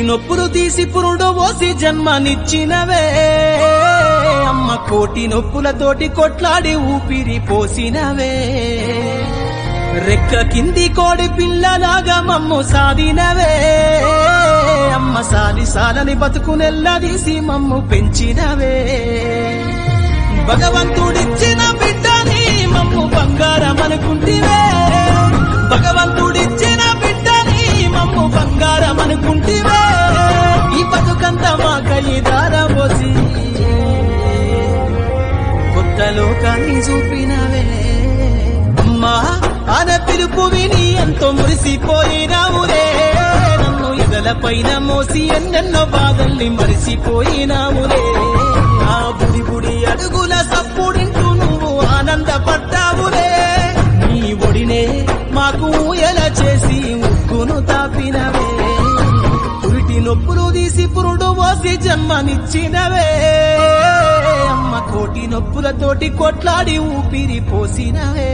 నొప్పులు తీసి పురుడు పోసి జన్మనిచ్చినవే అమ్మ కోటి నొప్పులతోటి కొట్లాడి ఊపిరి పోసినవే రెక్క కింది కోడి పిల్లలాగా మమ్ము సాదినవే అమ్మ సాలి సాలని బతుకునెల్లదీసి మమ్ము పెంచినవే భగవంతుడిచ్చిన బిడ్డని మమ్ము బంగారం అనుకుంటివే భగవంతుడిచ్చిన బిడ్డని మమ్ము బంగారం అనుకుంటివే ఈ బతుకంత మాకై దారబోసి కొత్త లోకాన్ని చూపినవే అమ్మా ఆన పిలుపు విని ఎంతో మురిసిపోయినావులే నన్ను ఎదలపైన మోసి ఎన్నెన్నో బాధల్ని మరిసిపోయినావులే ఆ బుడి బుడి అడుగుల సప్పుడింటూ నువ్వు ఆనందపడ్డావులే నీ ఒడినే మాకు ఎలా చేసి ముక్కును తాపినవే పురిటి నొప్పులు తీసి పురుడు పోసి జన్మనిచ్చినవే అమ్మ కోటి నొప్పులతోటి కొట్లాడి ఊపిరి పోసినవే